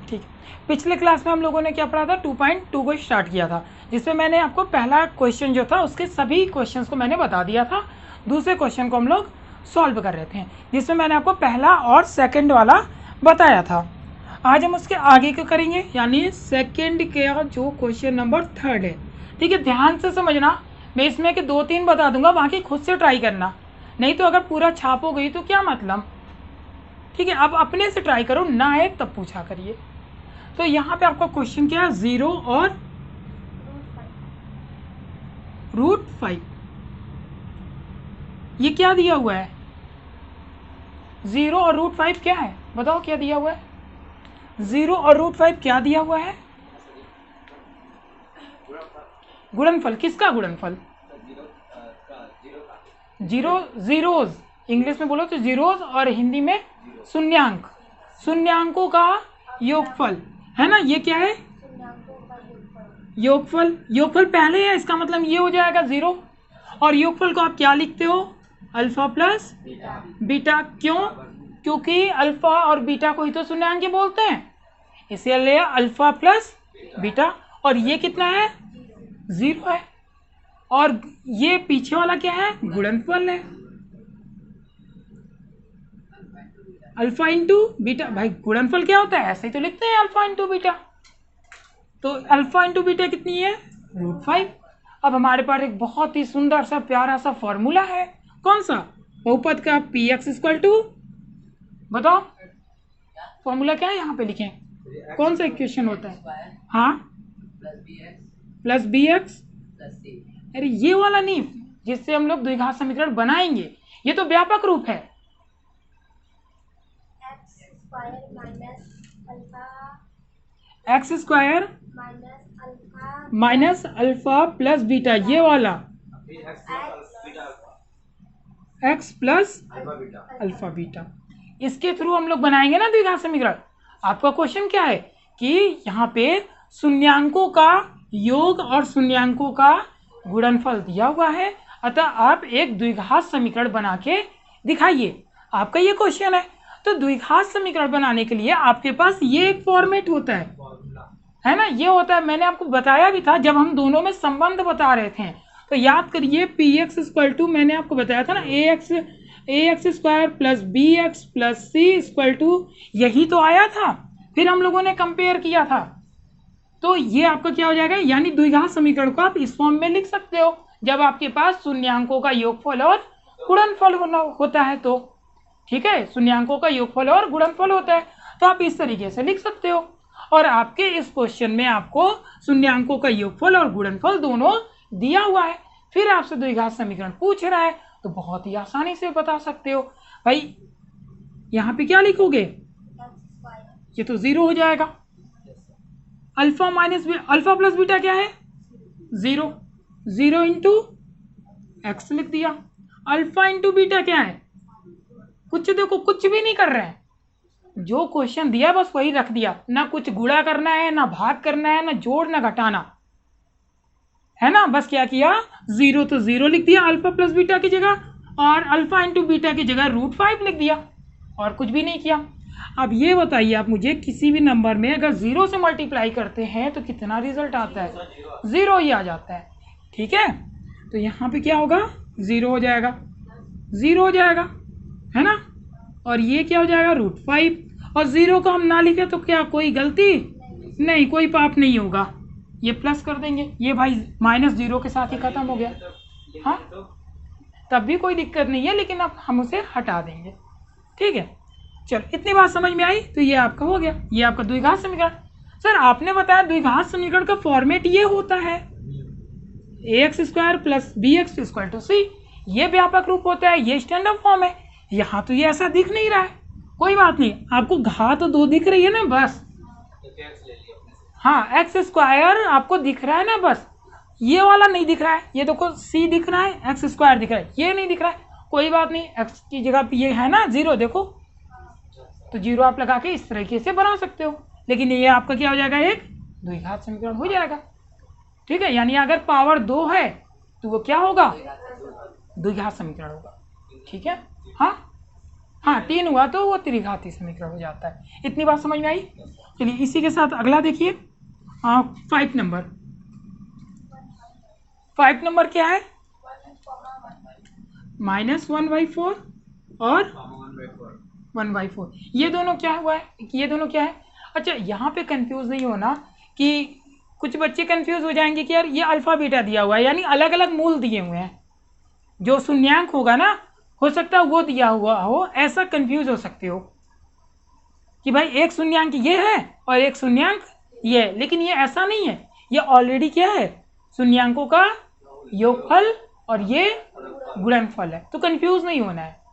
ठीक है, पिछले क्लास में हम लोगों ने क्या पढ़ा था, 2.2 को स्टार्ट किया था, जिसमें मैंने आपको पहला क्वेश्चन जो था उसके सभी क्वेश्चंस को मैंने बता दिया था। दूसरे क्वेश्चन को हम लोग सॉल्व कर रहे थे, जिसमें मैंने आपको पहला और सेकंड वाला बताया था। आज हम उसके आगे को करेंगे, यानी सेकंड का जो क्वेश्चन नंबर 3 है। ठीक है, ध्यान से समझना, मैं इसमें कि 2-3 बता दूंगा, बाकी खुद से ट्राई करना, नहीं तो अगर पूरा छाप हो गई तो क्या मतलब। ठीक है, अब अपने से ट्राई करो, ना आए तब पूछा करिए। तो यहाँ पे आपका क्वेश्चन क्या है, 0 और √5, ये क्या दिया हुआ है, 0 और √5 क्या है, बताओ क्या दिया हुआ है, 0 और √5 क्या दिया हुआ है, गुणनफल। किसका गुणनफल, जीरोज, इंग्लिश में बोलो तो जीरोज, और हिंदी में शून्यांक, शून्यांकों का योगफल है ना, ये क्या है, योगफल। योगफल पहले है, इसका मतलब ये हो जाएगा 0, और योगफल को आप क्या लिखते हो, अल्फा प्लस बीटा। क्यों, क्योंकि अल्फा और बीटा को ही तो शून्यांक बोलते हैं, इसलिए अल्फा प्लस बीटा। और ये कितना है, 0 है, और ये पीछे वाला क्या है, गुणनफल है, अल्फा इंटू बीटा। भाई गुणनफल क्या होता है, ऐसे ही तो लिखते हैं, अल्फा इंटू बीटा। तो अल्फा इंटू बीटा कितनी है, √5। अब हमारे पास एक बहुत ही सुंदर सा प्यारा सा फॉर्मूला है, कौन सा, बहुपद का, px इक्वल टू, बताओ फॉर्मूला क्या है, यहाँ पे लिखें, कौन सा इक्वेशन होता है, हाँ, प्लस bx, अरे ये वाला नहीं, जिससे हम लोग द्विघात समीकरण बनाएंगे, ये तो व्यापक रूप है, x² minus alpha plus beta, ये वाला x प्लस अल्फा बीटा, इसके थ्रू हम लोग बनाएंगे ना द्विघात समीकरण। आपका क्वेश्चन क्या है कि यहाँ पे शून्यांकों का योग और शून्यांकों का गुणनफल दिया हुआ है, अतः आप एक द्विघात समीकरण बना के दिखाइए, आपका ये क्वेश्चन है। तो द्विघात समीकरण बनाने के लिए आपके पास ये एक फॉर्मेट होता है ना, ये होता है, मैंने आपको बताया भी था जब हम दोनों में संबंध बता रहे थे। तो याद करिए, px इक्वल टू, मैंने आपको बताया था ना, ax² plus bx plus c equal to, यही तो आया था, फिर हम लोगों ने कंपेयर किया था। तो ये आपका क्या हो जाएगा, यानी द्विघात समीकरण को आप इस फॉर्म में लिख सकते हो, जब आपके पास शून्यांकों का योगफल और गुणनफल होता है तो। ठीक है, शून्यांकों का योगफल और गुणनफल होता है, तो आप इस तरीके से लिख सकते हो। और आपके इस क्वेश्चन में आपको शून्यांकों का योगफल और गुणनफल दोनों दिया हुआ है, फिर आपसे द्विघात समीकरण पूछ रहा है, तो बहुत ही आसानी से बता सकते हो। भाई यहाँ पे क्या लिखोगे, ये तो 0 हो जाएगा, alpha minus alpha plus beta क्या है, 0, 0 इंटू एक्स लिख दिया, अल्फा इंटू बीटा क्या है, कुछ देखो कुछ भी नहीं कर रहे हैं, जो क्वेश्चन दिया बस वही रख दिया, ना कुछ गुणा करना है, ना भाग करना है, ना जोड़ ना घटाना है ना, बस क्या किया, 0 तो 0 लिख दिया अल्फा प्लस बीटा की जगह, और अल्फा इंटू बीटा की जगह √5 लिख दिया, और कुछ भी नहीं किया। अब ये बताइए आप मुझे, किसी भी नंबर में अगर 0 से मल्टीप्लाई करते हैं तो कितना रिजल्ट आता है, 0 ही आ जाता है। ठीक है, तो यहाँ पे क्या होगा, 0 हो जाएगा, 0 हो जाएगा, है ना, और ये क्या हो जाएगा, √5, और 0 को हम ना लिखे तो क्या कोई गलती नहीं, कोई पाप नहीं होगा, ये प्लस कर देंगे, ये भाई -0 के साथ ही खत्म हो गया, हाँ, तब भी कोई दिक्कत नहीं है, लेकिन अब हम उसे हटा देंगे। ठीक है, चलो इतनी बात समझ में आई, तो ये आपका हो गया, ये आपका द्विघात समीकरण। सर आपने बताया द्विघात समीकरण का फॉर्मेट ये होता है, ax² plus bx equal to c, ये व्यापक रूप होता है, ये स्टैंडर्ड फॉर्म है। यहाँ तो ये ऐसा दिख नहीं रहा है, कोई बात नहीं, आपको घात तो 2 दिख रही है ना, बस, हाँ, x² आपको दिख रहा है ना, बस ये वाला नहीं दिख रहा है, ये देखो c दिख रहा है, x² दिख रहा है, ये नहीं दिख रहा है, कोई बात नहीं, x की जगह पे ये है ना 0, देखो तो 0 आप लगा के इस तरीके से बना सकते हो, लेकिन ये आपका क्या हो जाएगा, एक द्विघात समीकरण हो जाएगा। ठीक है, यानी अगर पावर 2 है तो वो क्या होगा, द्विघात समीकरण होगा। ठीक है, हाँ हाँ 3 हुआ तो वो त्रिघाती समीकरण हो जाता है। इतनी बात समझ में आई। चलिए इसी के साथ अगला देखिए 5 नंबर। 5 नंबर क्या है? -1/4 और 1/4। ये दोनों क्या हुआ है? ये दोनों क्या है? अच्छा यहाँ पे कंफ्यूज नहीं होना कि कुछ बच्चे कंफ्यूज हो जाएंगे कि यार ये अल्फा बीटा दिया हुआ है, यानी अलग अलग मूल दिए हुए हैं। जो शून्यांक होगा ना, हो सकता है वो दिया हुआ हो, ऐसा कंफ्यूज हो सकते हो कि भाई एक शून्यांक ये है और एक शून्यांक ये है, लेकिन ये ऐसा नहीं है। ये ऑलरेडी क्या है? शून्यांकों का योगफल और ये गुणनफल है, तो कंफ्यूज नहीं होना है।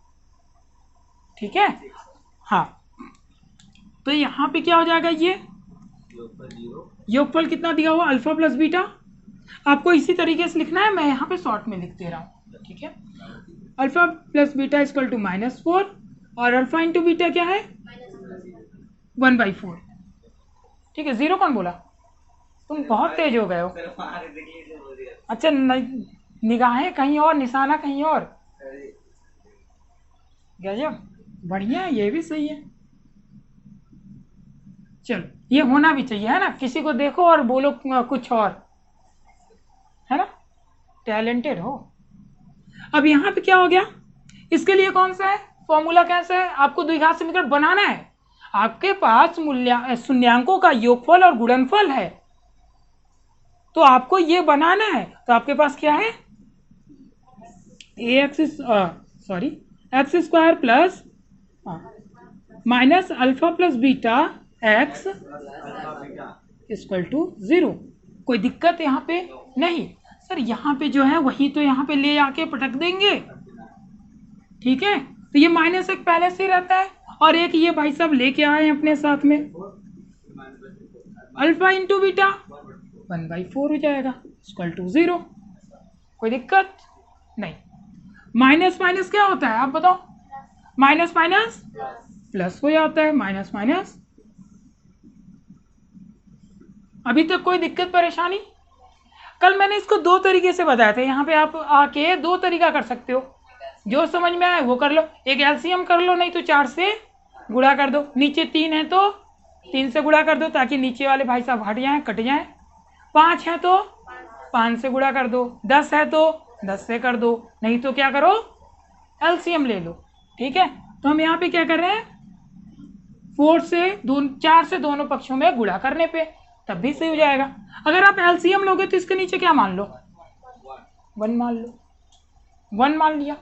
ठीक है। हाँ तो यहाँ पे क्या हो जाएगा? ये योगफल कितना दिया हुआ? Alpha plus beta. आपको इसी तरीके से लिखना है, मैं यहाँ पे शॉर्ट में लिख दे रहा हूँ। ठीक है। Alpha plus beta equal to -4 और अल्फा इंटू बीटा क्या है? 1/4। ठीक है। 0 कौन बोला? तुम बहुत तेज हो गए हो। अच्छा निगाहें कहीं और, निशाना कहीं और। गजब, बढ़िया है, ये भी सही है। चलो ये होना भी चाहिए, है ना? किसी को देखो और बोलो कुछ और, है ना? टैलेंटेड हो। अब यहाँ पे क्या हो गया? इसके लिए कौन सा है फॉर्मूला? कैसा है? आपको द्विघात समीकरण बनाना है। आपके पास शून्यांकों का योगफल और गुणनफल है, तो आपको ये बनाना है। तो आपके पास क्या है? x² plus minus alpha plus beta x equal to 0। कोई दिक्कत यहाँ पे नहीं। सर यहाँ पे जो है वही तो यहाँ पे ले आके पटक देंगे। ठीक है। तो ये -1 पहले से ही रहता है और एक ये भाई साहब लेके आए हैं अपने साथ में, अल्फा इंटू बीटा 1/4 हो जाएगा इक्वल टू 0। कोई दिक्कत नहीं। माइनस माइनस क्या होता है आप बताओ? माइनस माइनस प्लस हो जाता है, माइनस माइनस। अभी तक कोई दिक्कत परेशानी? कल मैंने इसको 2 तरीके से बताया था। यहाँ पे आप आके 2 तरीका कर सकते हो, जो समझ में आए वो कर लो। एक एलसीएम कर लो, नहीं तो 4 से गुणा कर दो। नीचे 3 है तो 3 से गुणा कर दो, ताकि नीचे वाले भाई साहब हट जाएं, कट जाएं। 5 है तो 5 से गुणा कर दो, 10 है तो 10 से कर दो, नहीं तो क्या करो? एलसीएम ले लो। ठीक है। तो हम यहाँ पे क्या कर रहे हैं? 4 से दोनों पक्षों में गुणा करने पे तब भी सही हो जाएगा। अगर आप एलसीएम लोगे तो इसके नीचे क्या मान लो? 1 मान लो। 1 मान लिया।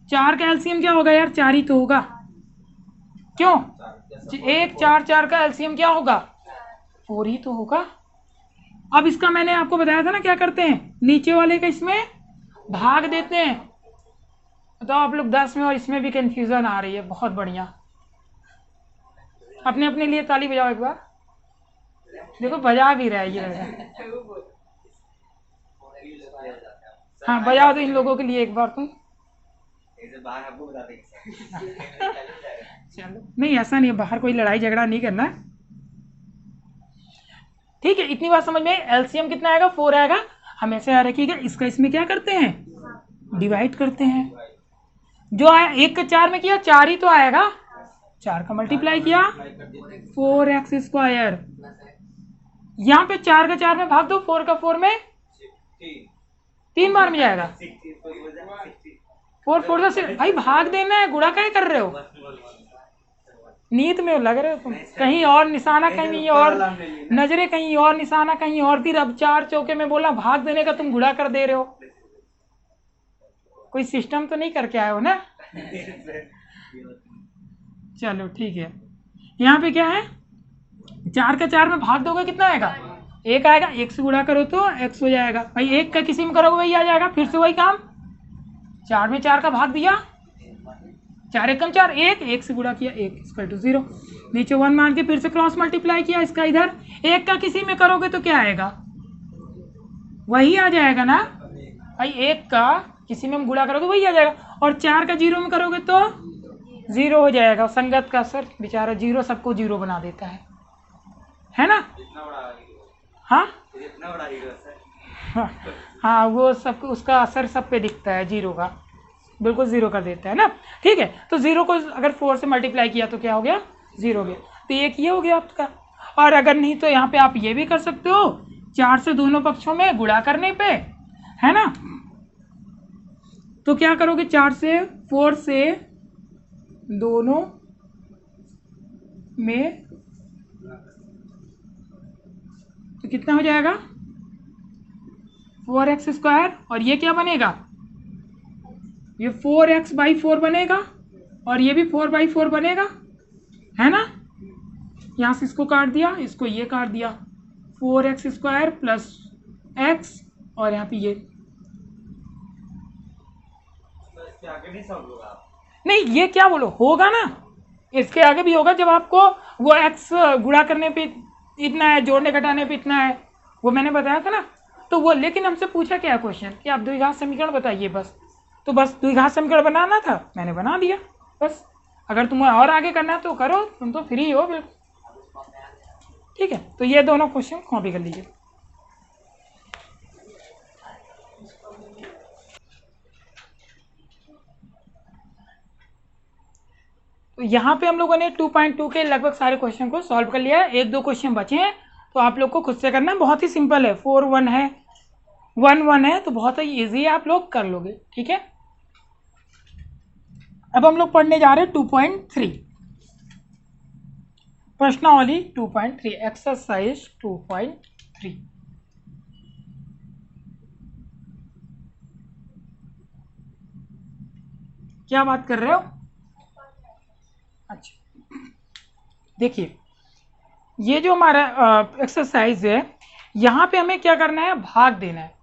4 का एलसीएम क्या होगा यार? 4 ही तो होगा। क्यों? 1 4 4 का एलसीएम क्या होगा? 4 ही तो होगा। अब इसका मैंने आपको बताया था ना क्या करते हैं? नीचे वाले का इसमें भाग देते हैं। तो आप लोग 10 में और इसमें भी कंफ्यूजन आ रही है, बहुत बढ़िया। अपने अपने लिए ताली बजाओ एक बार। देखो बजा भी रहा है ये लड़का। हाँ बजाओ तो इन लोगों के लिए एक बार तुम। चलो नहीं ऐसा नहीं है, बाहर कोई लड़ाई झगड़ा नहीं करना। ठीक है। इतनी बात समझ में। एलसीएम कितना आएगा? 4 आएगा। हमेशा याद रखिएगा इसका इसमें क्या करते हैं? डिवाइड करते हैं। जो आया 1 का 4 में किया 4 ही तो आएगा। 4 का मल्टीप्लाई किया 4x²। यहाँ पे 4 का 4 में भाग दो, 4 का 4 में 3 बार में जाएगा। 4 4 से भाई भाग देना है, गुणा काहे कर रहे हो? नींद में लग रहे हो तुम। कहीं और निशाना कहीं और, नजरें कहीं और, निशाना कहीं और थी। अब 4 चौके में बोला भाग देने का, तुम गुणा कर दे रहे हो। कोई सिस्टम तो नहीं करके आए हो ना? चलो ठीक है। यहाँ पे क्या है? 4 का 4 में भाग दोगे कितना आएगा? 1 आएगा। 1 से गुणा करो तो x हो जाएगा। भाई 1 का किसी में करोगे वही आ जाएगा। फिर से वही काम, 4 में 4 का भाग दिया, 4 एकम 4, 1 से गुणा किया, 1 इक्वल टू 0। नीचे 1 मान के फिर से क्रॉस मल्टीप्लाई किया इसका इधर। 1 का किसी में करोगे तो क्या आएगा? वही आ जाएगा ना भाई। 1 का किसी में गुणा करोगे वही आ जाएगा। और 4 का 0 में करोगे तो 0 हो जाएगा। संगत का असर बेचारा 0 सबको 0 बना देता है ना? हाँ हाँ वो सब उसका असर सब पे दिखता है 0 का। बिल्कुल 0 कर देता है ना, ठीक है। तो 0 को अगर 4 से मल्टीप्लाई किया तो क्या हो गया, 0 हो गया। तो एक ये हो गया आपका। और अगर नहीं तो यहाँ पे आप ये भी कर सकते हो, 4 से दोनों पक्षों में गुणा करने पे, है ना। तो क्या करोगे, 4 से 4 से दोनों में तो कितना हो जाएगा 4x²। और ये क्या बनेगा, ये 4x/4 बनेगा और ये भी 4/4 बनेगा, है ना। यहाँ से इसको काट दिया, इसको ये काट दिया, 4x² प्लस x और यहाँ पे ये। इसके आगे नहीं सॉल्व होगा, नहीं ये क्या बोलो होगा ना, इसके आगे भी होगा जब आपको वो x गुणा करने पे इतना है, जोड़ने घटाने पे इतना है, वो मैंने बताया था ना। तो वो लेकिन हमसे पूछा क्या क्वेश्चन कि आप द्विघात समीकरण बताइए, बस। तो बस द्विघात समीकरण बनाना था, मैंने बना दिया बस। अगर तुम्हें और आगे करना है तो करो, तुम तो फ्री हो बिल्कुल, ठीक है। तो ये दोनों क्वेश्चन कॉपी कर लीजिए। तो यहाँ पे हम लोगों ने 2.2 के लगभग सारे क्वेश्चन को सॉल्व कर लिया है। 1-2 क्वेश्चन बचे हैं तो आप लोग को खुद से करना है, बहुत ही सिंपल है। 4-1 है, 1-1 है, तो बहुत ही ईजी है, आप लोग कर लोगे, ठीक है। अब हम लोग पढ़ने जा रहे हैं 2.3 प्रश्नावली 2.3 एक्सरसाइज 2.3। क्या बात कर रहे हो, अच्छा देखिए, ये जो हमारा एक्सरसाइज है, यहाँ पे हमें क्या करना है, भाग देना है।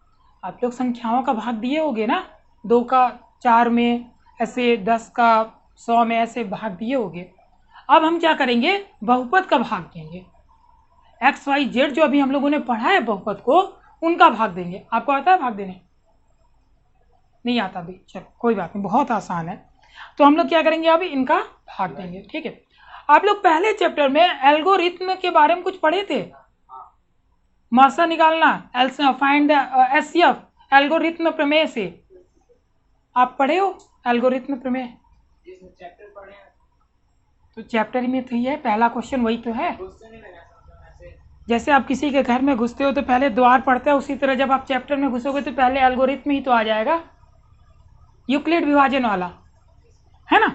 आप लोग संख्याओं का भाग दिए होगे ना, 2 का 4 में, ऐसे 10 का 100 में, ऐसे भाग दिए होगे। अब हम क्या करेंगे, बहुपद का भाग देंगे। XYZ जो अभी हम लोगों ने पढ़ा है बहुपद को, उनका भाग देंगे। आपको आता है भाग देने, नहीं आता भी, चलो कोई बात नहीं, बहुत आसान है। तो हम लोग क्या करेंगे, अभी इनका भाग देंगे, ठीक है। आप लोग पहले चैप्टर में एल्गोरिथम के बारे में कुछ पढ़े थे, मासा निकालना, फाइंड एचसीएफ, एल्गोरिथम प्रमेय से आप पढ़े हो एल्गोरिथम प्रमेय? तो चैप्टर में तो ये पहला क्वेश्चन वही तो है। जैसे आप किसी के घर में घुसते हो तो पहले द्वार पढ़ते हो, उसी तरह जब आप चैप्टर में घुसोगे तो पहले एल्गोरिथम ही तो आ जाएगा, यूक्लिड विभाजन वाला, है ना।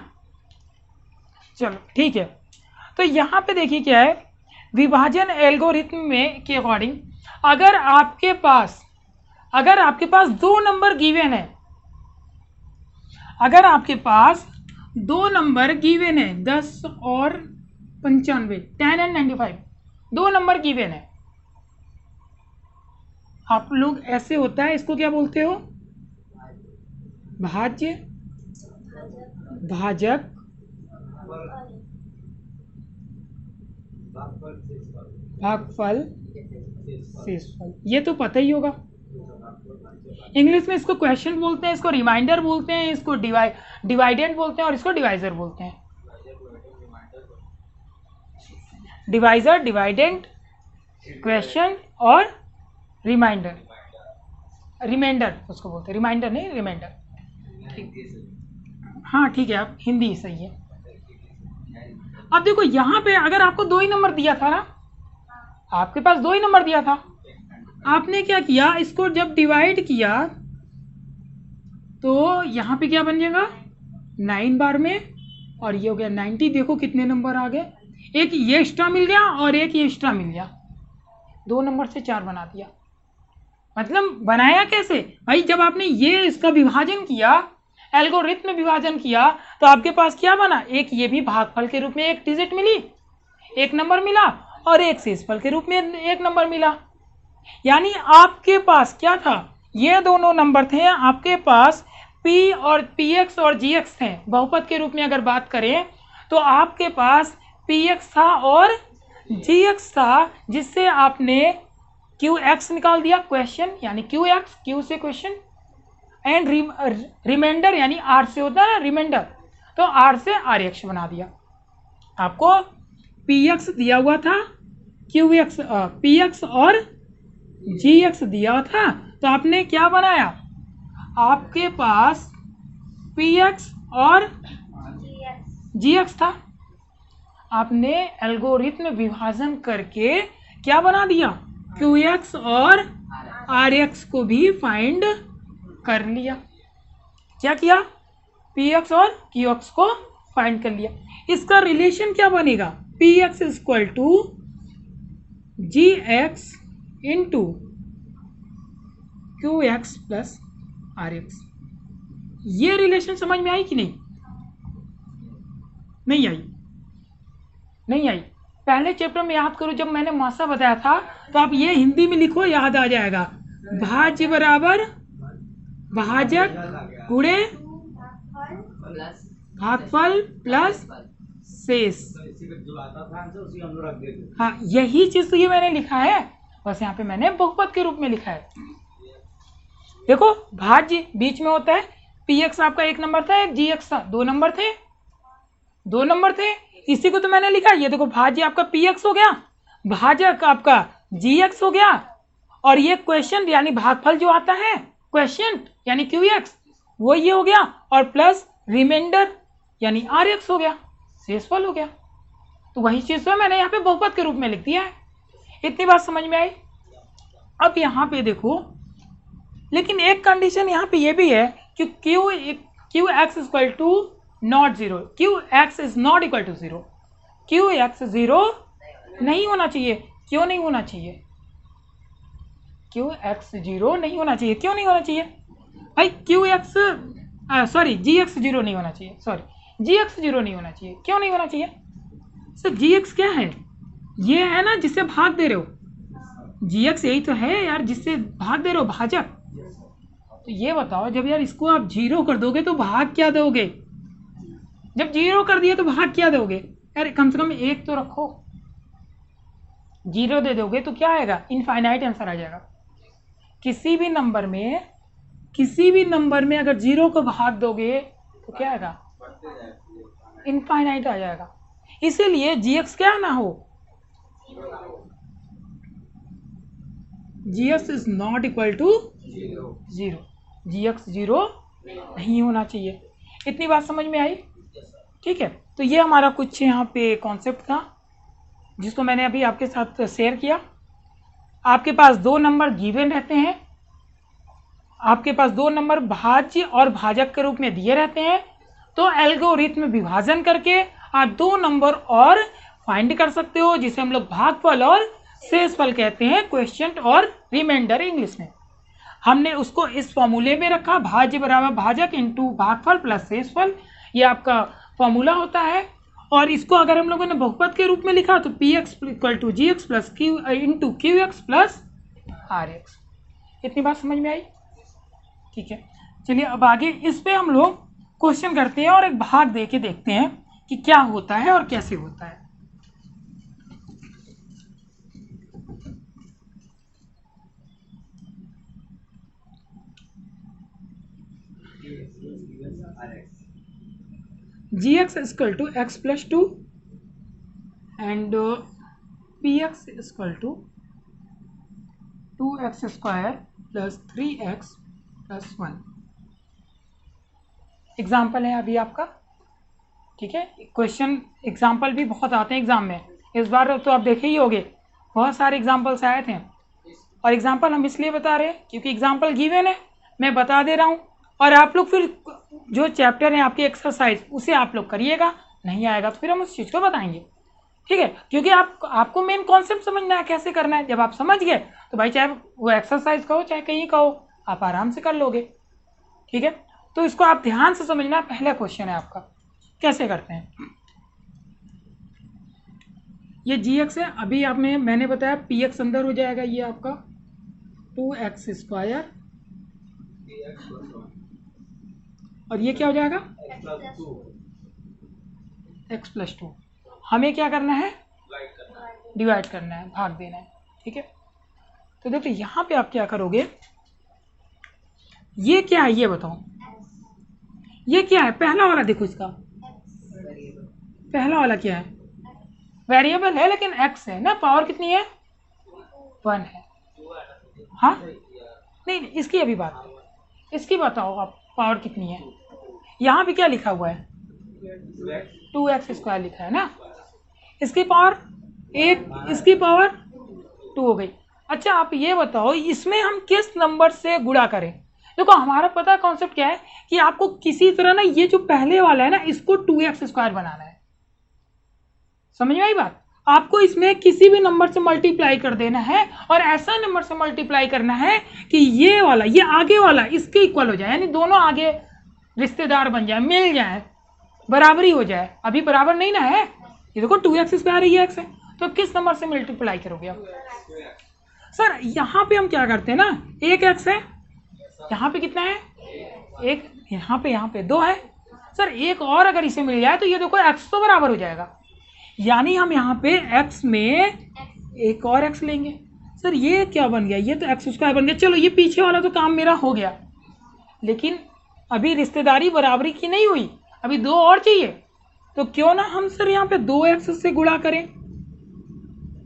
चलो ठीक है। तो यहाँ पे देखिए क्या है, विभाजन एल्गोरिथम में के अकॉर्डिंग अगर आपके पास 2 नंबर गिवन है, अगर आपके पास 2 नंबर गिवन है, 10 और 95, 10 एंड 95, 2 नंबर गिवन है, आप लोग ऐसे होता है, इसको क्या बोलते हो, भाज्य, भाजक, भागफल, शेषफल, ये तो पता ही होगा। इंग्लिश में इसको क्वेश्चन बोलते हैं, इसको रिमाइंडर बोलते हैं, इसको डिवाइडेंट बोलते हैं और इसको डिवाइजर बोलते हैं। डिवाइजर, डिवाइडेंट, क्वेश्चन और रिमाइंडर, रिमाइंडर उसको बोलते हैं, रिमाइंडर नहीं रिमाइंडर, हाँ ठीक है, आप हिंदी सही है। अब देखो यहाँ पे अगर आपको 2 ही नंबर दिया था ना, आपके पास 2 ही नंबर दिया था, आपने क्या किया, इसको जब डिवाइड किया तो यहाँ पे क्या बन जाएगा 9 बार में, और ये हो गया 90। देखो कितने नंबर आ गए, एक ये एक्स्ट्रा मिल गया और एक ये एक्स्ट्रा मिल गया, 2 नंबर से 4 बना दिया। मतलब बनाया कैसे भाई, जब आपने ये इसका विभाजन किया, एल्गोरिथम में विभाजन किया, तो आपके पास क्या बना, एक ये भी भागफल के रूप में एक डिजिट मिली, एक नंबर मिला, और एक शेषफल के रूप में एक नंबर मिला। यानी आपके पास क्या था, ये दोनों नंबर थे आपके पास, P और PX और GX थे। बहुपद के रूप में अगर बात करें तो आपके पास PX था और GX था, जिससे आपने QX निकाल दिया, क्वेश्चन यानी QX, Q से क्वेश्चन, एंड रिमाइंडर यानी R से होता है ना रिमाइंडर, तो R से RX बना दिया। आपको PX दिया हुआ था, QX PX और GX दिया था, तो आपने क्या बनाया, आपके पास पी एक्स और जी एक्स था। आपने एल्गोरिथम विभाजन करके क्या बना दिया, क्यू एक्स और आर एक्स को भी फाइंड कर लिया। क्या किया, पी एक्स और क्यू एक्स को फाइंड कर लिया। इसका रिलेशन क्या बनेगा, P X equal to G X into Q X plus R X. ये रिलेशन समझ में आई कि नहीं? नहीं आई, नहीं आई। पहले चैप्टर में याद करो, जब मैंने मासा बताया था तो आप ये हिंदी में लिखो, याद आ जाएगा। भाज्य बराबर भाजक गुणे भागफल प्लस शेष। हाँ, यही चीज तो ये मैंने लिखा है, बस यहाँ पे मैंने बहुपद के रूप में लिखा है। देखो, भाज्य बीच में होता है, पी एक्स आपका 1 नंबर था, एक जी एक्स था, 2 नंबर थे, 2 नंबर थे। इसी को तो मैंने लिखा, ये देखो भाज्य आपका पी एक्स हो गया, भाजक आपका जी एक्स हो गया, और ये क्वेश्चन यानी भागफल जो आता है क्वेश्चन यानी क्यू एक्स, वो ये हो गया, और प्लस रिमाइंडर यानी आर एक्स हो गया, शेषफल हो गया। तो वही चीज तो मैंने यहाँ पे बहुपद के रूप में लिख दिया है। इतनी बात समझ में आई? अब यहाँ पे देखो, लेकिन एक कंडीशन यहाँ पे ये भी है कि Q X equal to not zero, Q X is not equal to zero, Q X zero नहीं होना चाहिए। क्यों नहीं होना चाहिए? क्यू एक्स जीरो नहीं होना चाहिए, क्यों नहीं होना चाहिए भाई? क्यू एक्स सॉरी जी एक्स जीरो नहीं होना चाहिए, सॉरी जी एक्स जीरो नहीं होना चाहिए। क्यों नहीं होना चाहिए सर? जी एक्स क्या है? ये है ना जिससे भाग दे रहे हो, जी एक्स यही तो है यार जिससे भाग दे रहे हो, भाजक। तो ये बताओ, जब यार इसको आप जीरो कर दोगे तो भाग क्या दोगे? जब जीरो कर दिया तो भाग क्या दोगे यार? कम से कम एक तो रखो। जीरो दे दोगे तो क्या आएगा? इनफाइनाइट आंसर आ जाएगा। किसी भी नंबर में अगर जीरो को भाग दोगे तो क्या आएगा? इनफाइनाइट आ जाएगा। इसीलिए जी एक्स क्या ना हो, G X is not equal to zero, G X zero नहीं होना चाहिए। इतनी बात समझ में आई? ठीक है, तो ये हमारा कुछ यहाँ पे कॉन्सेप्ट था जिसको मैंने अभी आपके साथ शेयर किया। आपके पास 2 नंबर गिवन रहते हैं, आपके पास 2 नंबर भाज्य और भाजक के रूप में दिए रहते हैं, तो एल्गोरिथम विभाजन करके आप 2 नंबर और फाइंड कर सकते हो, जिसे हम लोग भागफल और शेषफल कहते हैं, क्वेश्चन और रिमाइंडर इंग्लिश में। हमने उसको इस फॉर्मूले में रखा, भाज्य बराबर भाजक इंटू भागफल प्लस शेषफल, ये आपका फॉर्मूला होता है। और इसको अगर हम लोगों ने बहुपद के रूप में लिखा तो P X equal to G X plus Q into Q X plus R X. इतनी बात समझ में आई? ठीक है, चलिए अब आगे इस पे हम लोग क्वेश्चन करते हैं और एक भाग दे के देखते हैं कि क्या होता है और कैसे होता है। G X equal to X plus 2 and P X equal to 2x square plus 3x plus 1। Example है अभी आपका, ठीक है। क्वेश्चन एग्जाम्पल भी बहुत आते हैं एग्जाम में, इस बार तो आप देखे ही होंगे, बहुत सारे एग्जाम्पल्स आए थे। और एग्जाम्पल हम इसलिए बता रहे हैं क्योंकि एग्जाम्पल गिवन है, मैं बता दे रहा हूँ, और आप लोग फिर जो चैप्टर है आपकी एक्सरसाइज उसे आप लोग करिएगा, नहीं आएगा तो फिर हम उस चीज़ को बताएंगे, ठीक है। क्योंकि आपको मेन कॉन्सेप्ट समझना है कैसे करना है। जब आप समझ गए तो भाई चाहे वो एक्सरसाइज कहो चाहे कहीं कहो, आप आराम से कर लोगे, ठीक है। तो इसको आप ध्यान से समझना। पहला क्वेश्चन है आपका, कैसे करते हैं। ये जी एक्स है, अभी आप में मैंने बताया पी एक्स अंदर हो जाएगा, ये आपका 2x स्क्वायर, और ये क्या हो जाएगा x प्लस 2। हमें क्या करना है? डिवाइड करना है, भाग देना है, ठीक है। तो देखो यहाँ पे आप क्या करोगे, ये क्या है ये बताओ, ये क्या है? पहला वाला देखो, इसका पहला वाला क्या है? वेरिएबल है लेकिन x है ना, पावर कितनी है? 1 है। हाँ नहीं, इसकी अभी बात, इसकी बताओ आप पावर कितनी है। यहाँ पे क्या लिखा हुआ है 2x² लिखा है ना, इसकी पावर 1, इसकी पावर 2 हो गई। अच्छा आप ये बताओ इसमें हम किस नंबर से गुणा करें। देखो हमारा पता कॉन्सेप्ट क्या है कि आपको किसी तरह ना ये जो पहले वाला है ना इसको 2x² बनाना है। समझ में आई बात? आपको इसमें किसी भी नंबर से मल्टीप्लाई कर देना है और ऐसा नंबर से मल्टीप्लाई करना है कि ये वाला ये आगे वाला इसके इक्वल हो जाए, यानी दोनों आगे रिश्तेदार बन जाए, मिल जाए, बराबरी हो जाए। अभी बराबर नहीं ना है, ये देखो 2x² है, ये x है, तो किस नंबर से मल्टीप्लाई करोगे आप? सर यहाँ पे हम क्या करते हैं ना, एक x है, यहाँ पे कितना है 1, यहाँ पे 2 है। सर एक और अगर इसे मिल जाए तो ये देखो x तो बराबर हो जाएगा, यानी हम यहाँ पे x में एक और x लेंगे। सर ये क्या बन गया, ये तो x² बन गया। चलो ये पीछे वाला तो काम मेरा हो गया, लेकिन अभी रिश्तेदारी बराबरी की नहीं हुई, अभी 2 और चाहिए। तो क्यों ना हम सर यहाँ पे 2x से गुणा करें,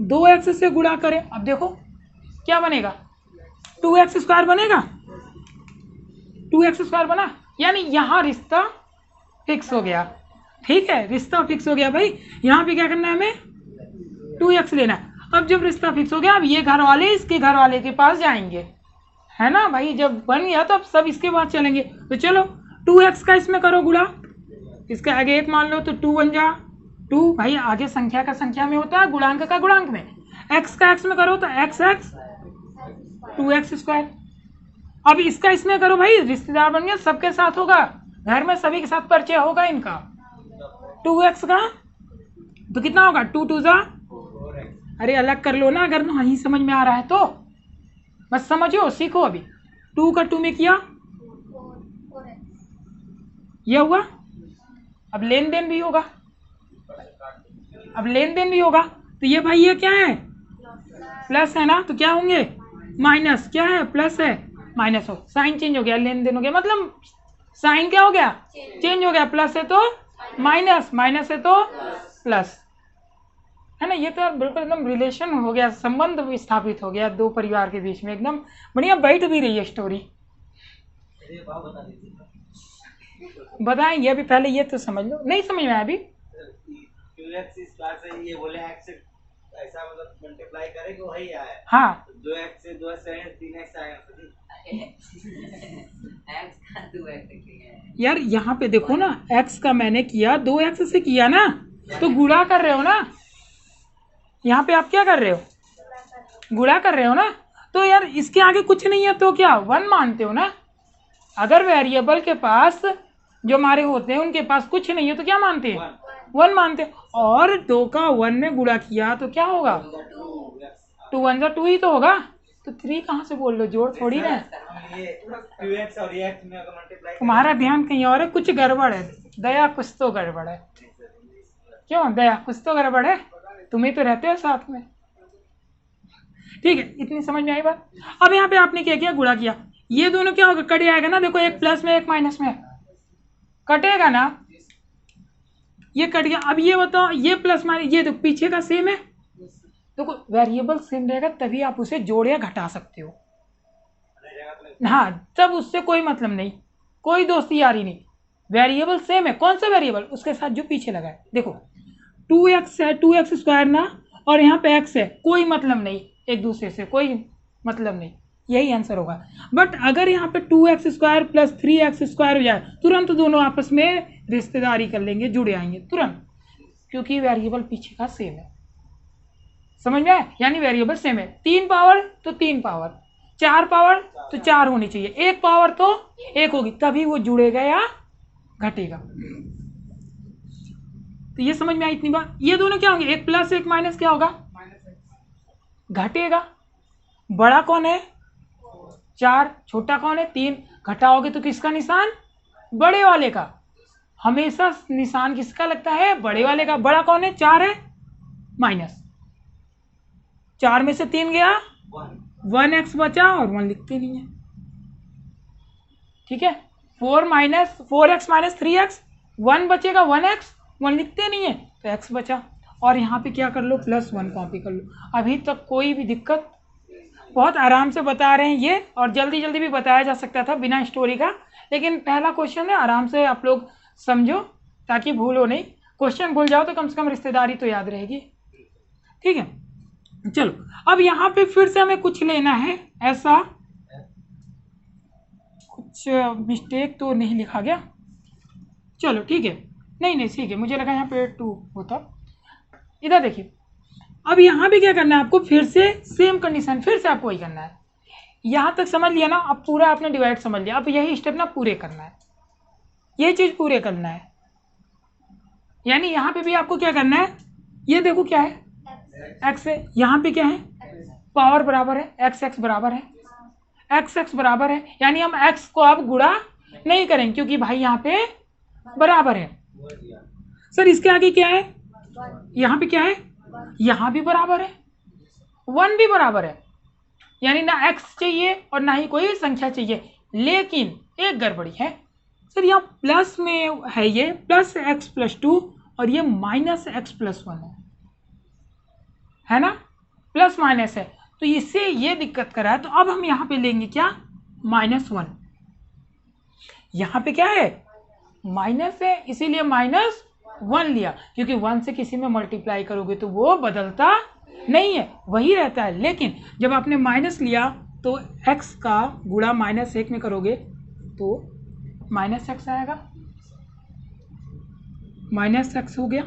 2x से गुणा करें। अब देखो क्या बनेगा, 2x² बनेगा, 2x² बना, यानी यहाँ रिश्ता फिक्स हो गया। ठीक है, रिश्ता फिक्स हो गया भाई। यहाँ पे क्या करना है, हमें 2x लेना है। अब जब रिश्ता फिक्स हो गया, अब ये घर वाले इसके घर वाले के पास जाएंगे, है ना भाई। जब बन गया तो अब सब इसके पास चलेंगे। तो चलो 2x का इसमें करो गुणा, इसके आगे 1 मान लो तो 2 बन जा 2। भाई आगे संख्या का संख्या में होता है, गुणांक का गुणांक में। x का x में करो तो x 2x²। अब इसका इसमें करो भाई, रिश्तेदार बन गया, सबके साथ होगा, घर में सभी के साथ परिचय होगा इनका। 2x का तो कितना होगा, 2 2 जा, अरे अलग कर लो ना अगर नहीं समझ में आ रहा है तो, बस समझो सीखो। अभी 2 का 2 में किया, यह हुआ। अब लेन देन भी होगा, अब लेन देन भी होगा, तो ये भाई ये क्या है, प्लस है ना, तो क्या होंगे माइनस, क्या है प्लस है माइनस हो, साइन चेंज हो गया, लेन देन हो गया, मतलब साइन क्या हो गया, चेंज हो गया। प्लस है तो माइनस, माइनस है तो प्लस, है ना। ये तो बिल्कुल एकदम रिलेशन हो गया, संबंध भी स्थापित हो गया दो परिवार के बीच में, एकदम बढ़िया बैठ भी रही है स्टोरी। बताएंगे अभी, पहले ये तो समझ लो, नहीं समझ में आया अभी। ये बोले x ऐसा मतलब मल्टीप्लाई करेंगे वही आया, हाँ 2x से 2 से 3x आएगा। यार यहाँ पे देखो ना, x का मैंने किया 2x से किया ना, तो गुणा कर रहे हो ना, यहाँ पे आप क्या कर रहे हो, गुणा कर रहे हो ना। तो यार इसके आगे कुछ नहीं है तो क्या 1 मानते हो ना। अगर वेरिएबल के पास जो हमारे होते हैं उनके पास कुछ नहीं है तो क्या मानते हैं, 1 मानते हैं। और 2 का 1 में गुणा किया तो क्या होगा, 2 1 2 ही तो होगा, तो 3 कहाँ से बोल लो, जोड़ थोड़ी ना। तुम्हारा ध्यान कहीं और है, कुछ गड़बड़ है दया, कुछ तो गड़बड़ है। क्यों दया, कुछ तो गड़बड़ है, तुम ही तो रहते हो साथ में। ठीक है, इतनी समझ में आई बात। अब यहाँ पे आपने क्या किया, गुणा किया, ये दोनों क्या होगा, कट जाएगा ना। देखो एक प्लस में एक माइनस में कटेगा ना, ये कट गया। अब ये बताओ, ये प्लस माइनस, ये तो पीछे का सेम है। देखो वेरिएबल सेम रहेगा तभी आप उसे जोड़ या घटा सकते हो, हाँ तब उससे कोई मतलब नहीं, कोई दोस्ती यारी नहीं। वेरिएबल सेम है, कौन सा वेरिएबल, उसके साथ जो पीछे लगा है। देखो 2x है, 2x² ना, और यहाँ पे x है, कोई मतलब नहीं, एक दूसरे से कोई मतलब नहीं, यही आंसर होगा। बट अगर यहाँ पे 2x² प्लस 3x² हो जाए, तुरंत दोनों आपस में रिश्तेदारी कर लेंगे, जुड़े आएंगे तुरंत, क्योंकि वेरिएबल पीछे का सेम है। समझ में आया, यानी वेरिएबल सेम है। 3 पावर तो 3 पावर, 4 पावर तो 4 होनी चाहिए, 1 पावर तो 1 होगी, तभी वो जुड़ेगा या घटेगा। तो ये समझ में आई इतनी बात। ये दोनों क्या होंगे, एक प्लस एक माइनस क्या होगा, घटेगा। बड़ा कौन है 4, छोटा कौन है 3, घटाओगे तो किसका निशान, बड़े वाले का। हमेशा निशान किसका लगता है, बड़े वाले का। बड़ा कौन है 4 है, माइनस 4 में से 3 गया, 1x बचा और 1 लिखते नहीं है। ठीक है, 4x माइनस 3x, 1 बचेगा, 1x 1 लिखते नहीं है तो x बचा। और यहाँ पे क्या कर लो, +1 कॉपी कर लो। अभी तक कोई भी दिक्कत, बहुत आराम से बता रहे हैं ये, और जल्दी जल्दी भी बताया जा सकता था बिना स्टोरी का, लेकिन पहला क्वेश्चन है, आराम से आप लोग समझो ताकि भूलो नहीं। क्वेश्चन भूल जाओ तो कम से कम रिश्तेदारी तो याद रहेगी। ठीक है, चलो अब यहाँ पे फिर से हमें कुछ लेना है ऐसा, कुछ मिस्टेक तो नहीं लिखा गया, चलो ठीक है, नहीं ठीक है, मुझे लगा यहाँ पे 2 होता। इधर देखिए, अब यहाँ पे क्या करना है आपको, फिर से सेम कंडीशन, फिर से आपको वही करना है। यहाँ तक समझ लिया ना, अब पूरा आपने डिवाइड समझ लिया, अब यही स्टेप ना पूरे करना है, ये चीज़ पूरे करना है। यानी यहाँ पे भी आपको क्या करना है, ये देखो क्या है, x है, यहाँ पे क्या है, पावर बराबर है, x बराबर है, x बराबर है, यानी हम x को अब गुणा नहीं करेंगे क्योंकि भाई यहाँ पे बराबर है। सर इसके आगे क्या है, यहाँ पे क्या है, यहाँ भी बराबर है, 1 भी बराबर है, यानी ना x चाहिए और ना ही कोई संख्या चाहिए। लेकिन एक गड़बड़ी है सर, यहाँ प्लस में है, ये प्लस x+2 और ये -x+1 है ना, प्लस माइनस है, तो इससे ये दिक्कत करा है। तो अब हम यहाँ पे लेंगे क्या, -1, यहाँ पे क्या है, माइनस है, इसीलिए -1 लिया, क्योंकि 1 से किसी में मल्टीप्लाई करोगे तो वो बदलता नहीं है, वही रहता है। लेकिन जब आपने माइनस लिया तो x का गुणा -1 में करोगे तो -x आएगा, -x हो गया।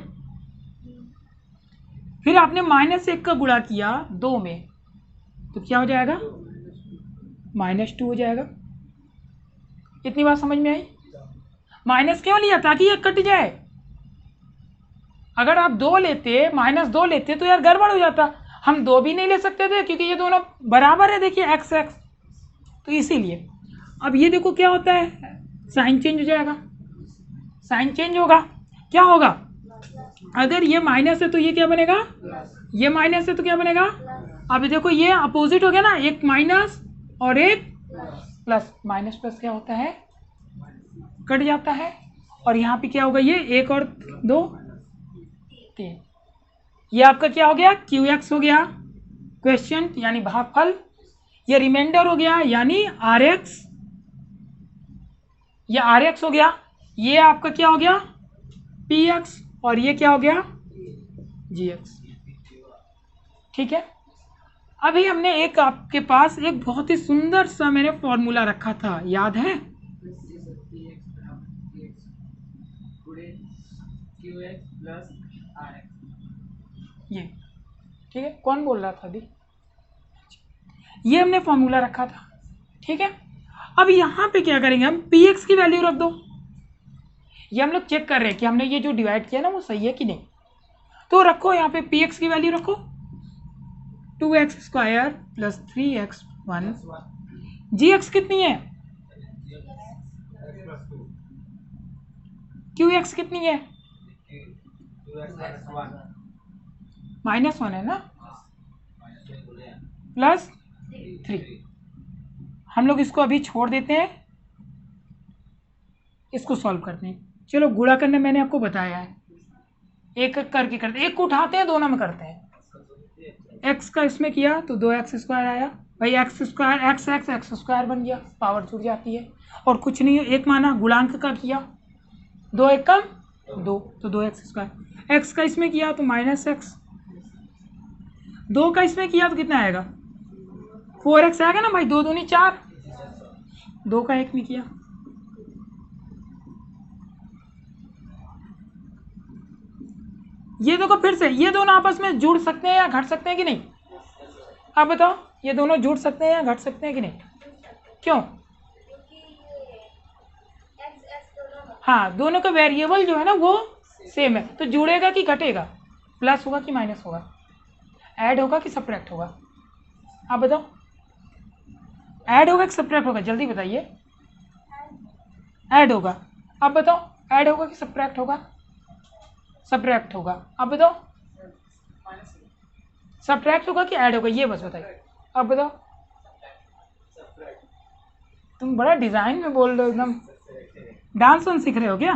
फिर आपने -1 का गुणा किया 2 में तो क्या हो जाएगा, -2 हो जाएगा। इतनी बात समझ में आई। माइनस क्यों लिया, ताकि ये कट जाए। अगर आप 2 लेते, -2 लेते तो यार गड़बड़ हो जाता, हम 2 भी नहीं ले सकते थे क्योंकि ये दोनों बराबर है, देखिए x, तो इसीलिए। अब ये देखो क्या होता है, साइन चेंज हो जाएगा, साइन चेंज होगा, क्या होगा, अगर ये माइनस है तो ये क्या बनेगा, ये माइनस है तो क्या बनेगा, अब देखो ये अपोजिट हो गया ना, एक माइनस और एक प्लस, माइनस प्लस क्या होता है, कट जाता है। और यहाँ पे क्या होगा, ये 1 और 2 3, ये आपका क्या हो गया, QX हो गया, क्वेश्चन यानी भागफल, ये रिमाइंडर हो गया यानी RX, ये RX हो गया, ये आपका क्या हो गया PX, और ये क्या हो गया GX। ठीक है, अभी हमने एक आपके पास एक बहुत ही सुंदर सा मैंने फॉर्मूला रखा था, याद है, ये ठीक है, कौन बोल रहा था अभी, ये हमने फॉर्मूला रखा था। ठीक है, अब यहाँ पे क्या करेंगे हम, PX की वैल्यू रख दो, ये हम लोग चेक कर रहे हैं कि हमने ये जो डिवाइड किया ना वो सही है कि नहीं, तो रखो यहाँ पे PX की वैल्यू रखो, 2x² + 3x1, GX कितनी है, QX कितनी है, -1 है ना, +3, हम लोग इसको अभी छोड़ देते हैं, इसको सॉल्व करते हैं। चलो गुणा करने मैंने आपको बताया है, एक एक करके करते हैं, एक को उठाते हैं दोनों में करते हैं। x का इसमें किया तो 2x² आया, भाई x² बन गया, पावर जुड़ जाती है, और कुछ नहीं है, एक माना गुणांक का किया, 2 1 कम 2 तो 2x², x का इसमें किया तो -x, 2 का इसमें किया तो कितना आएगा 4x आएगा ना भाई, 2 दूनी 4, 2 का 1 में किया, ये देखो फिर से ये दोनों आपस में जुड़ सकते हैं या घट सकते हैं कि नहीं, आप बताओ, ये दोनों जुड़ सकते हैं या घट सकते हैं कि नहीं, क्यों, हाँ दोनों का वेरिएबल जो है ना वो सेम है, तो जुड़ेगा कि घटेगा, प्लस होगा कि माइनस होगा, ऐड होगा कि सब्ट्रैक्ट होगा, आप बताओ, ऐड होगा कि सब्ट्रैक्ट होगा, जल्दी बताइए, ऐड होगा, आप बताओ, ऐड होगा कि सब्ट्रैक्ट होगा, सब्ट्रैक्ट होगा, आप बताओ, सब्ट्रैक्ट होगा कि ऐड होगा, ये बस बताइए, आप बताओ, तुम बड़ा डिजाइन में बोल रहे हो, एकदम डांस वांस सीख रहे हो क्या,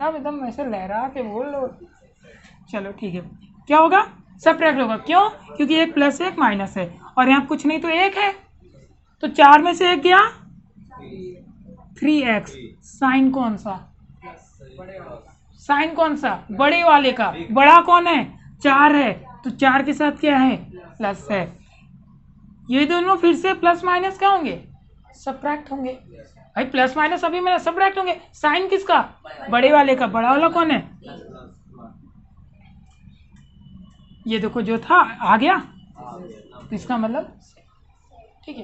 अब एकदम ऐसे लहरा के बोल लो, चलो ठीक है, क्या होगा सबट्रैक्ट होगा। क्यों? क्योंकि एक प्लस एक माइनस है और यहाँ कुछ नहीं तो एक है, तो 4 में से एक गया 3x। साइन कौन सा? साइन कौन सा? बड़े वाले का। बड़ा कौन है? 4 है, तो 4 के साथ क्या है? प्लस है। ये दोनों फिर से प्लस माइनस क्या होंगे? सबट्रैक्ट होंगे। भाई प्लस माइनस अभी मेरा सबट्रैक्ट होंगे। साइन किसका? बड़े वाले का। बड़ा वाला कौन है? ये देखो जो था आ गया, तो इसका मतलब ठीक है।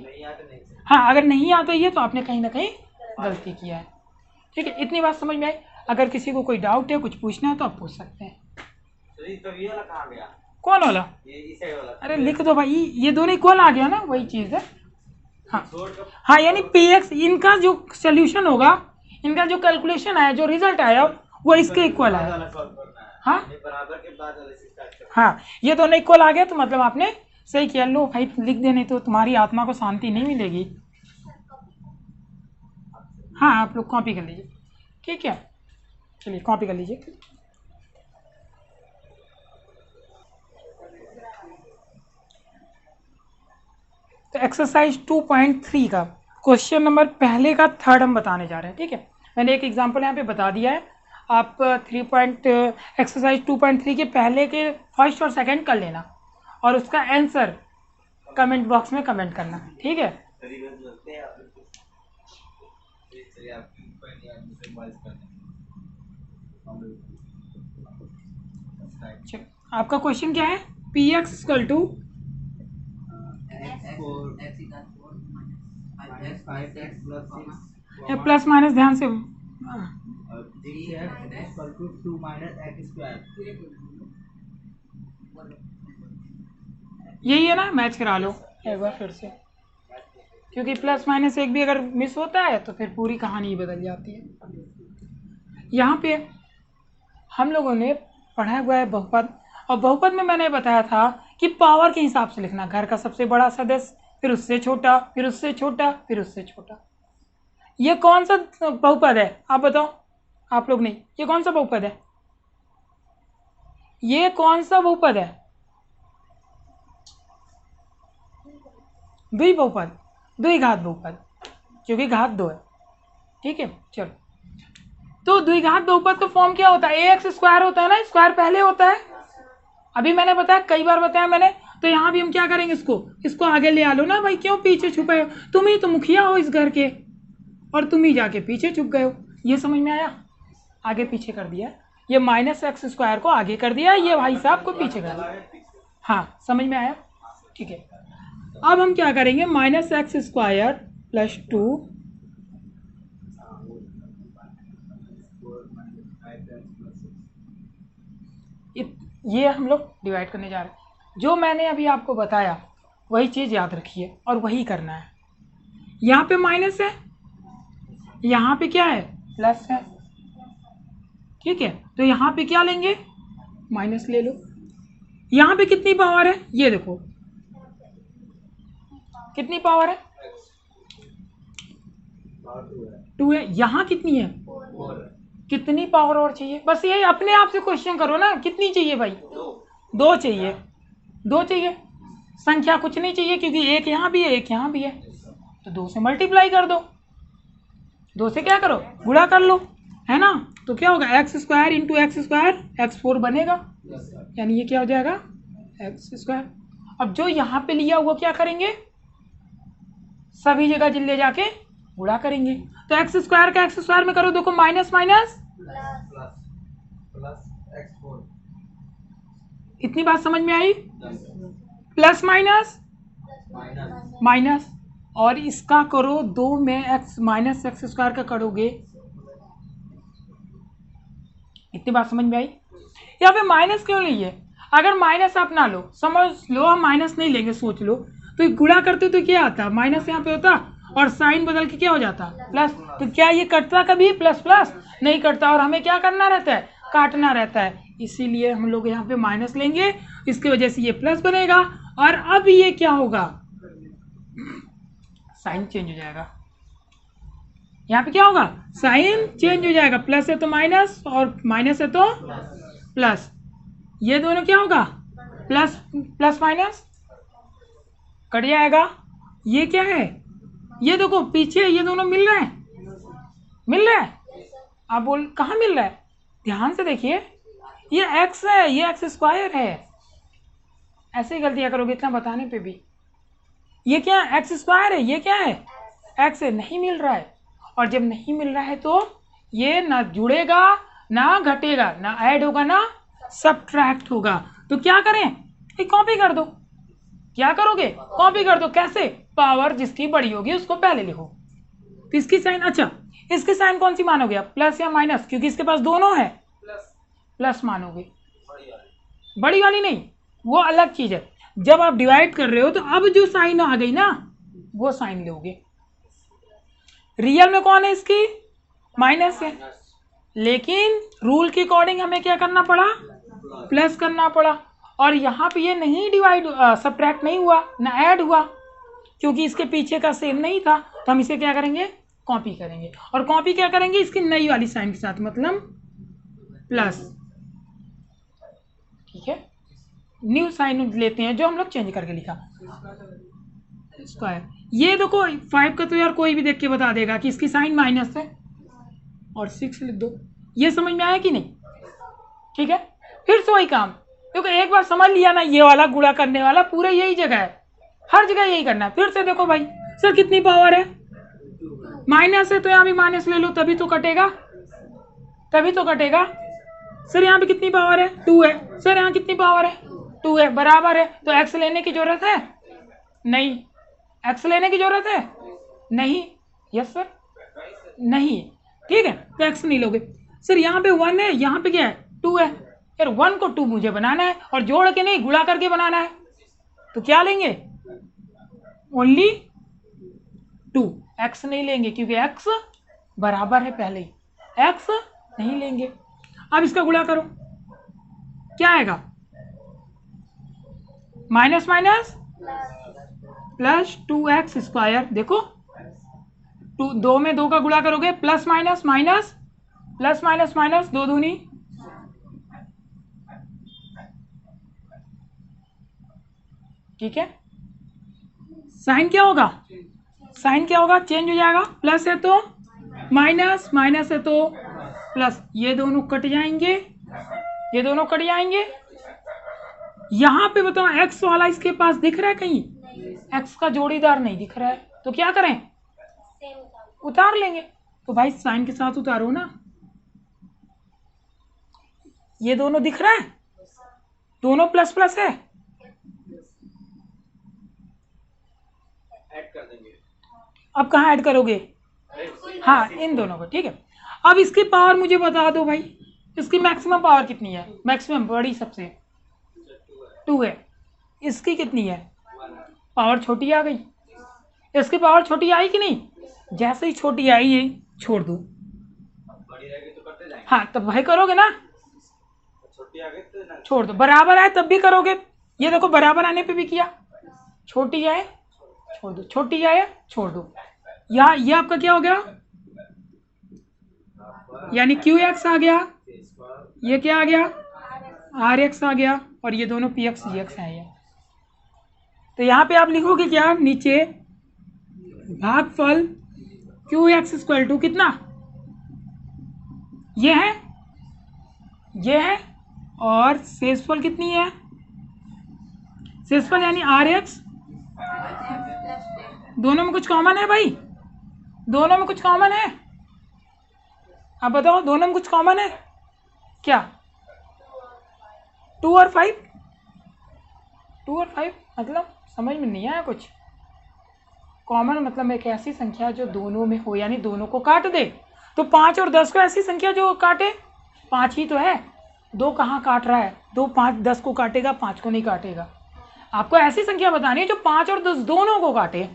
हाँ, अगर नहीं आता ये तो आपने कहीं ना कहीं गलती किया है। ठीक है, इतनी बात समझ में आई। अगर किसी को कोई डाउट है, कुछ पूछना है तो आप पूछ सकते हैं। तो ये वाला कहाँ गया? कौन वाला? ये इस साइड वाला। अरे लिख दो भाई, ये दोनों इक्वल आ गया ना, वही चीज़ है। हाँ छोड़ कर हाँ, यानी px इनका जो सोल्यूशन होगा, इनका जो कैलकुलेशन आया, जो रिजल्ट आया वो इसके इक्वल आया। वाला सॉल्व करना है। हाँ ये बराबर के बाद वाले से स्टार्ट करना हाँ, ये दोनों इक्वल आ गया तो मतलब आपने सही किया। लो भाई लिख दे, नहीं तो तुम्हारी आत्मा को शांति नहीं मिलेगी। हाँ, आप लोग कॉपी कर लीजिए। ठीक है, चलिए कॉपी कर लीजिए। तो एक्सरसाइज 2.3 का क्वेश्चन नंबर पहले का थर्ड हम बताने जा रहे हैं। ठीक है, मैंने एक एग्जांपल यहाँ पे बता दिया है। आप एक्सरसाइज 2.3 के पहले के फर्स्ट और सेकंड कर लेना और उसका आंसर कमेंट बॉक्स में कमेंट करना। ठीक है, है। रिवर्स लगते हैं आप चलिए आपकी पॉइंट यार मुझे वॉइस करना चलो आपका क्वेश्चन क्या है? P X equal two plus minus, ध्यान से यही है ना, मैच करा लो एक बार फिर से, क्योंकि प्लस माइनस एक भी अगर मिस होता है तो फिर पूरी कहानी बदल जाती है। यहाँ पे हम लोगों ने पढ़ा हुआ है बहुपद, और बहुपद में मैंने बताया था कि पावर के हिसाब से लिखना। घर का सबसे बड़ा सदस्य, फिर उससे छोटा, फिर उससे छोटा, फिर उससे छोटा। ये कौन सा बहुपद है आप बताओ? आप लोग नहीं, ये कौन सा बहुपद है? ये कौन सा बहुपद है? द्विबहुपद, द्विघात बहुपद, क्योंकि घात 2 है। ठीक है, चलो तो द्विघात बहुपद का फॉर्म क्या होता है? एक्स स्क्वायर होता है ना, स्क्वायर पहले होता है। अभी मैंने बताया, कई बार बताया मैंने। तो यहाँ भी हम क्या करेंगे? इसको आगे ले आ लो ना भाई, क्यों पीछे छुपे हो? तुम ही तो मुखिया हो इस घर के और तुम ही जाके पीछे छुप गए हो। ये समझ में आया? आगे पीछे कर दिया, ये माइनस एक्स स्क्वायर को आगे कर दिया, ये भाई साहब को पीछे कर दिया। हाँ, समझ में आया? ठीक है, अब हम क्या करेंगे? माइनस एक्स स्क्वायर प्लस 2 ये हम लोग डिवाइड करने जा रहे हैं। जो मैंने अभी आपको बताया वही चीज़ याद रखिए और वही करना है। यहाँ पे माइनस है, यहाँ पे क्या है? प्लस है। ठीक है, तो यहाँ पे क्या लेंगे? माइनस ले लो। यहाँ पे कितनी पावर है? ये देखो कितनी पावर है? 2 है। यहाँ कितनी है? कितनी पावर और चाहिए? बस यही अपने आप से क्वेश्चन करो ना, कितनी चाहिए भाई? 2 चाहिए। 2 चाहिए, संख्या कुछ नहीं चाहिए, क्योंकि एक यहाँ भी है, एक यहाँ भी है, तो 2 से मल्टीप्लाई कर दो। 2 से क्या करो? गुणा कर लो, है ना? तो क्या होगा? X square into x square, x4 बनेगा, यानी ये क्या हो जाएगा? X square. अब जो यहाँ पे लिया हुआ क्या करेंगे? सभी जगह जिले जाके गुणा करेंगे। तो एक्स स्क्वायर का एक्स स्क्वायर में करो, देखो माइनस माइनस प्लस x4। इतनी बात समझ में आई? प्लस माइनस माइनस, और इसका करो 2 में एक्स माइनस एक्स स्क्वायर का करोगे। इतनी बात समझ में आई? यहाँ पे माइनस क्यों लिए? अगर माइनस आप ना लो, समझ लो हम माइनस नहीं लेंगे, सोच लो, तो गुणा करते तो क्या आता? माइनस यहाँ पे होता और साइन बदल के क्या हो जाता? प्लस। तो क्या ये कटता कभी? प्लस प्लस नहीं कटता, और हमें क्या करना रहता है? काटना रहता है। इसीलिए हम लोग यहाँ पे माइनस लेंगे, इसकी वजह से ये प्लस बनेगा। और अब ये क्या होगा? साइन चेंज हो जाएगा। यहाँ पे क्या होगा? साइन चेंज हो जाएगा। प्लस है तो माइनस और माइनस है तो प्लस, ये दोनों क्या होगा? प्लस प्लस माइनस कट जाएगा। ये क्या है, ये देखो पीछे ये दोनों मिल रहे हैं, मिल रहा है। आप बोल कहाँ मिल रहा है, ध्यान से देखिए, ये x है, ये x स्क्वायर है। ऐसे ही गलतियाँ करोगे इतना बताने पे भी। ये क्या है, x स्क्वायर है, ये क्या है x है, नहीं मिल रहा है। और जब नहीं मिल रहा है तो ये ना जुड़ेगा ना घटेगा, ना ऐड होगा ना सब्ट्रैक्ट होगा। तो क्या करें, एक कॉपी कर दो। क्या करोगे, कॉपी कर दो। कैसे, पावर जिसकी बड़ी होगी उसको पहले लिखो। तो इसकी साइन, अच्छा इसकी साइन कौन सी मानोगे आप, प्लस या माइनस, क्योंकि इसके पास दोनों है, प्लस मानोगे। बड़ी वाली नहीं, वो अलग चीज है। जब आप डिवाइड कर रहे हो तो अब जो साइन आ गई ना वो साइन लोगे। रियल में कौन है इसकी, माइनस है, लेकिन रूल के अकॉर्डिंग हमें क्या करना पड़ा, प्लस करना पड़ा। और यहाँ पे ये नहीं डिवाइड सब्ट्रैक्ट नहीं हुआ ना ऐड हुआ, क्योंकि इसके पीछे का सेम नहीं था। तो हम इसे क्या करेंगे, कॉपी करेंगे। और कॉपी क्या करेंगे, इसकी नई वाली साइन के साथ, मतलब प्लस। ठीक है, न्यू साइन लेते हैं जो हम लोग चेंज करके लिखा स्क्वायर। ये देखो 5 का तो यार कोई भी देख के बता देगा कि इसकी साइन माइनस है, और 6 लिख दो। ये समझ में आया कि नहीं, ठीक है। फिर से वही काम, क्योंकि एक बार समझ लिया ना, ये वाला गुणा करने वाला पूरा यही जगह है, हर जगह यही करना है। फिर से देखो भाई, सर कितनी पावर है, माइनस है तो यहाँ भी माइनस ले लो, तभी तो कटेगा, तभी तो कटेगा। सर यहाँ पे कितनी पावर है, 2 है। सर यहाँ कितनी पावर है, 2 है, बराबर है। तो एक्स लेने की जरूरत है नहीं, एक्स लेने की जरूरत है नहीं, यस सर नहीं, ठीक है। तो एक्स नहीं लोगे। सर यहाँ पे 1 है, यहाँ पे क्या है, 2 है। यार 1 को 2 मुझे बनाना है, और जोड़ के नहीं गुणा करके बनाना है। तो क्या लेंगे, ओनली 2, एक्स नहीं लेंगे, क्योंकि एक्स बराबर है पहले ही, एक्स नहीं लेंगे। अब इसका गुणा करो, क्या आएगा, minus minus plus 2x square. देखो 2 में 2 का गुणा करोगे, plus minus minus, plus minus minus, 2 दूनी, ठीक है। साइन क्या होगा, साइन क्या होगा, चेंज हो जाएगा। प्लस है तो माइनस, माइनस है तो प्लस, ये दोनों कट जाएंगे, ये दोनों कट जाएंगे। यहां पे बताओ एक्स वाला इसके पास दिख रहा है कहीं, एक्स का जोड़ीदार नहीं दिख रहा है, तो क्या करें, उतार लेंगे। तो भाई साइन के साथ उतारो ना, ये दोनों दिख रहा है, दोनों प्लस प्लस है, ऐड कर देंगे। अब कहाँ ऐड करोगे, हाँ इन दोनों को, ठीक है। अब इसकी पावर मुझे बता दो भाई, इसकी मैक्सिमम पावर कितनी है, मैक्सिमम बड़ी सबसे 2 है, इसकी कितनी है, पावर छोटी आ गई। इसकी पावर छोटी आई कि नहीं, जैसे ही छोटी आई ये छोड़ दो, बड़ी रहेगी तो करते जाएंगे। हाँ तब भाई करोगे ना, छोटी आ गई तो ना, छोड़ दो। बराबर आए तब भी करोगे, ये देखो बराबर आने पे भी किया, छोटी आए छोड़ दो, छोटी आए छोड़ दो। यहाँ ये आपका क्या हो गया, यानी QX आ गया, ये क्या आ गया, RX आ गया, और ये दोनों PX GX है। तो यहाँ पे आप लिखोगे क्या, नीचे भागफल QX इक्वल टू कितना, ये है, ये है, और शेषफल कितनी है, शेषफल यानी RX, दोनों में कुछ कॉमन है भाई, दोनों में कुछ कॉमन है, आप बताओ दोनों में कुछ कॉमन है क्या, 2 और 5, 2 और 5 मतलब समझ में नहीं आया कुछ। कॉमन मतलब एक ऐसी संख्या जो दोनों में हो, यानी दोनों को काट दे। तो 5 और 10 को ऐसी संख्या जो काटे, 5 ही तो है, 2 कहाँ काट रहा है, 2 5 10 को काटेगा, 5 को नहीं काटेगा। आपको ऐसी संख्या बतानी है जो 5 और 10 दोनों को काटे।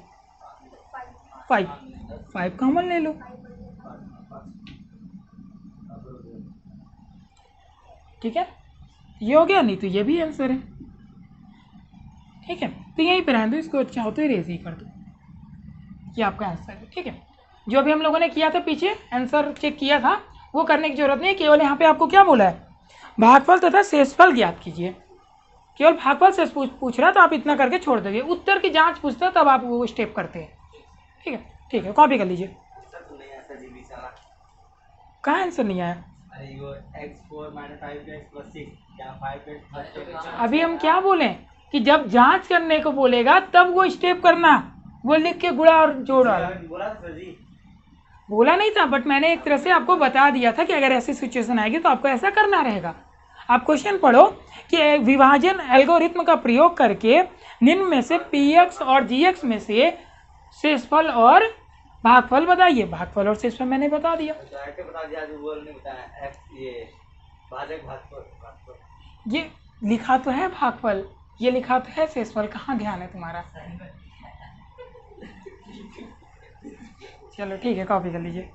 5 कॉमन ले लो, ठीक है, ये हो गया, नहीं तो ये भी आंसर है, ठीक है। तो यहीं पे रहने दो, इसको चाहो तो इरेज ही कर दो, ये आपका आंसर है, ठीक है। जो भी हम लोगों ने किया था पीछे आंसर चेक किया था वो करने की जरूरत नहीं है, केवल यहाँ पे आपको क्या बोला है, भागफल तथा शेषफल ज्ञात कीजिए, केवल भागफल से पूछ रहा है तो आप इतना करके छोड़ दोगे। उत्तर की जांच पूछता है तब आप वो स्टेप करते हैं। ठीक है, कॉपी कर लीजिए। कहाँ आंसर नहीं आया? अरे वो x4 - 5x + 6 क्या 5x अभी हम क्या बोले कि जब जांच करने को बोलेगा तब वो स्टेप करना, वो लिख के गुणा और जोड़ वाला बोला था सर जी। बोला नहीं था, बट मैंने एक तरह से आपको बता दिया था कि अगर ऐसी सिचुएशन आएगी तो आपको ऐसा करना रहेगा। आप क्वेश्चन पढ़ो कि विभाजन एल्गोरिथम का प्रयोग करके निम्न में से px और gx में से शेषफल और भागफल बताइए। भागफल और शेषफल मैंने बता दिया। बता दिया, जो बोल नहीं बताया x ये भाजक भागफल। ये लिखा तो है भागफल, ये लिखा तो है शेषफल, कहाँ ध्यान है तुम्हारा? चलो ठीक है, कॉपी कर लीजिए।